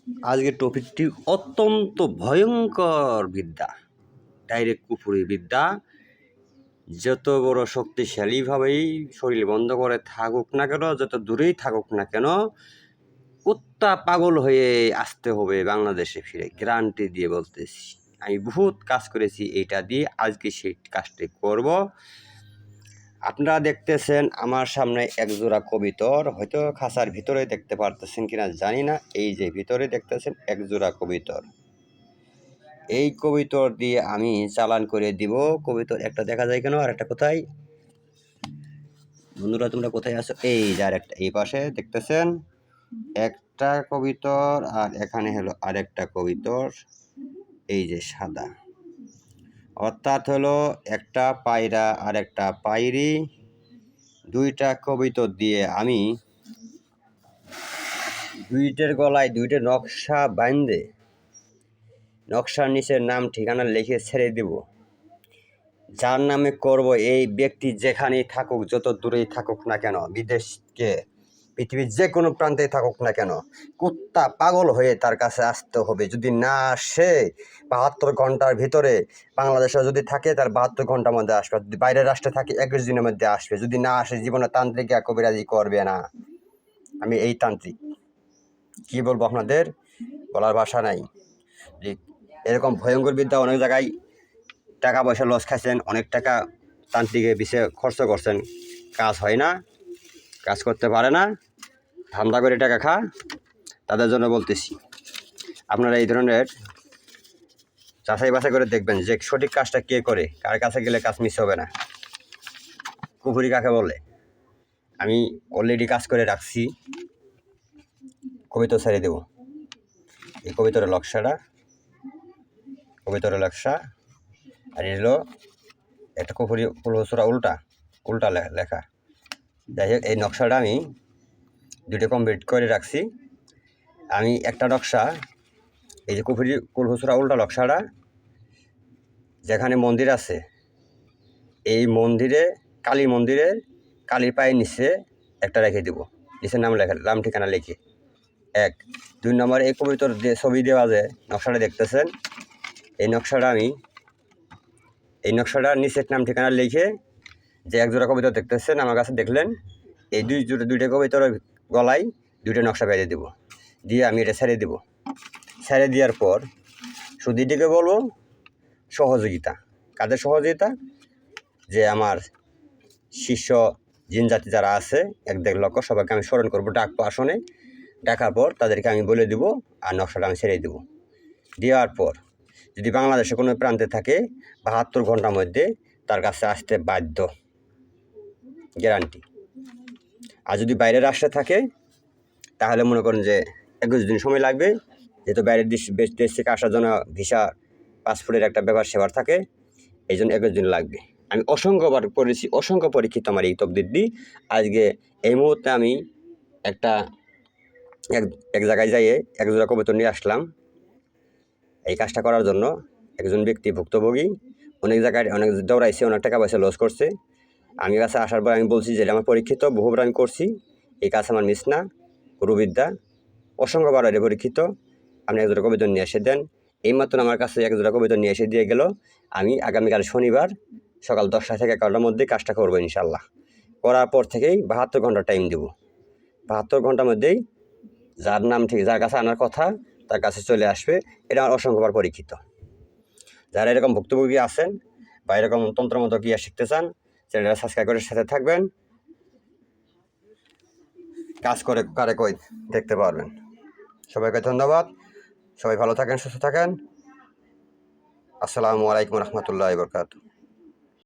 আজকের টপিকটি অত্যন্ত ভয়ঙ্কর বিদ্যা, ডাইরেক্ট কুফুরি বিদ্যা। যত বড় শক্তিশালীভাবেই শরীর বন্ধ করে থাকুক না কেন, যত দূরেই থাকুক না কেন, কুত্তা পাগল হয়ে আসতে হবে বাংলাদেশে ফিরে, গ্যারান্টি দিয়ে বলতেছি। আমি বহুত কাজ করেছি এইটা দিয়ে, আজকে সেই কাজটি করব। আপনারা দেখতেছেন আমার সামনে একজোড়া কবিতর, হয়তো খাঁচার ভিতরে দেখতে পারতেছেন কিনা জানি না। এই যে ভিতরে দেখতেছেন একজোড়া কবিতর, এই কবিতর দিয়ে আমি চালান করে দিব। কবিতর একটা দেখা যায় কেন, আর একটা কোথায়? বন্ধুরা তোমরা কোথায় আছো? এই যে আরেকটা, এই পাশে দেখতেছেন একটা কবিতর, আর এখানে হলো আরেকটা কবিতর, এই যে সাদা। অর্থাৎ হলো একটা পায়রা আর একটা পায়রি, দুইটা কবিতর দিয়ে আমি দুইটার গলায় দুইটা নকশা বাঁধে, নকশার নিচের নাম ঠিকানা লিখে ছেড়ে দেব। যার নামে করব, এই ব্যক্তি যেখানেই থাকুক, যত দূরেই থাকুক না কেন, বিদেশকে পৃথিবীর যে কোনো প্রান্তে থাকুক না কেন, কুত্তা পাগল হয়ে তার কাছে আসতে হবে। যদি না আসে 72 ঘন্টার ভিতরে, বাংলাদেশে যদি থাকে তার 72 ঘন্টার মধ্যে আসবে, যদি বাইরের রাষ্ট্রে থাকে 21 দিনের মধ্যে আসবে। যদি না আসে, জীবনে তান্ত্রিক কবিরাজি করবে না। আমি এই তান্ত্রিক, কি বলবো আপনাদের, বলার ভাষা নাই। এরকম ভয়ঙ্কর বিদ্যা অনেক জায়গায় টাকা পয়সা লস খাইছেন, অনেক টাকা তান্ত্রিকের বিষয়ে খরচ করছেন, কাজ হয় না, কাজ করতে পারে না, ধান্দা করে টাকা খা, তাদের জন্য বলতেছি। আপনারা এই ধরনের যাচাই বাছাই করে দেখবেন যে সঠিক কাজটা কে করে, কার কাছে গেলে কাজ মিস হবে না। কুফুরি কাকে বলে আমি অলরেডি কাজ করে রাখছি, কবিতর ছেড়ে দেব। এই কবিতরের নকশাটা, কবিতরের নকশা, আর এলো একটা কুফুরি ফুলসুরা উল্টা উল্টা লেখা। যাই হোক, এই নকশাটা আমি দুটো কমপ্লিট করে রাখছি। আমি একটা নকশা, এই যে কুফুরি কুলহুসরা উল্টা নকশাটা, যেখানে মন্দির আছে, এই মন্দিরে, কালী মন্দিরের কালীর পায়ের নিচে একটা রেখে দিব, নিচের নাম লেখা, নাম ঠিকানা লিখে। 1 2 নম্বর, এই কবিতর যে ছবি দেওয়া যে নকশাটা দেখতেছেন, এই নকশাটা আমি, এই নকশাটার নিচের নাম ঠিকানা লিখে, যে একজোড়া কবিতর দেখতেছেন আমার কাছে দেখলেন, এই দুইটা কবিতরের গলায় দুইটা নকশা বেঁধে দেবো, দিয়ে আমি এটা ছেড়ে দেবো। ছেড়ে দেওয়ার পর শুধু এটিকে বলবো সহযোগিতা। কাদের সহযোগিতা? যে আমার শিষ্য জিন জাতি যারা আছে, 1-1.5 লক্ষ, সবাইকে আমি স্মরণ করবো, ডাকবো আসনে। ডাকার পর তাদেরকে আমি বলে দিব, আর নকশাটা আমি ছেড়ে দেবো। দেওয়ার পর যদি বাংলাদেশে কোনো প্রান্তে থাকে, 72 ঘন্টার মধ্যে তার কাছে আসতে বাধ্য, গ্যারান্টি। আর যদি বাইরের রাষ্ট্রে থাকে, তাহলে মনে করেন যে 21 দিন সময় লাগবে, যেহেতু বাইরের দেশ থেকে আসার জন্য ভিসা, পাসপোর্টের একটা ব্যাপার সেবার থাকে, এই জন্য 21 দিন লাগবে। আমি অসংখ্যবার করেছি, অসংখ্য পরীক্ষিত আমার এই তকদিরটি। আজকে এই মুহূর্তে আমি এক জায়গায় যাইয়ে একজোড়া কবুতর নিয়ে আসলাম এই কাজটা করার জন্য। একজন ব্যক্তি ভুক্তভোগী, অনেক জায়গায় অনেক দৌড়াইছে, অনেক টাকা পয়সা লস করছে। আমি কাছে আসার পর আমি বলছি যে আমার পরীক্ষিত, বহুবার আমি করছি, এই কাজ আমার মিস না, গুরুবিদ্যা, অসংখ্যবার এটা পরীক্ষিত। আপনি একজোড়া কবুতর নিয়ে এসে দেন। এইমাত্র আমার কাছে একজোড়া কবুতর নিয়ে এসে দিয়ে গেল। আমি আগামীকাল শনিবার সকাল 10টা থেকে 11টার মধ্যে কাজটা করবো ইনশাল্লাহ। করার পর থেকেই 72 ঘন্টা টাইম দেব। 72 ঘন্টার মধ্যেই যার নাম ঠিক, যার কাছে আনার কথা, তার কাছে চলে আসবে। এটা আমার অসংখ্যবার পরীক্ষিত। যারা এরকম ভুক্তভোগী আছেন বা এরকম তন্ত্রমন্ত্র ক্রিয়া শিখতে চান, চ্যানেলটা সাবস্ক্রাইব করে সাথে থাকবেন। কাজ করে কারে কই দেখতে পারবেন। সবাইকে ধন্যবাদ। সবাই ভালো থাকেন, সুস্থ থাকেন। আসসালামু আলাইকুম রহমতুল্লাহি ওয়া বারাকাতুহু।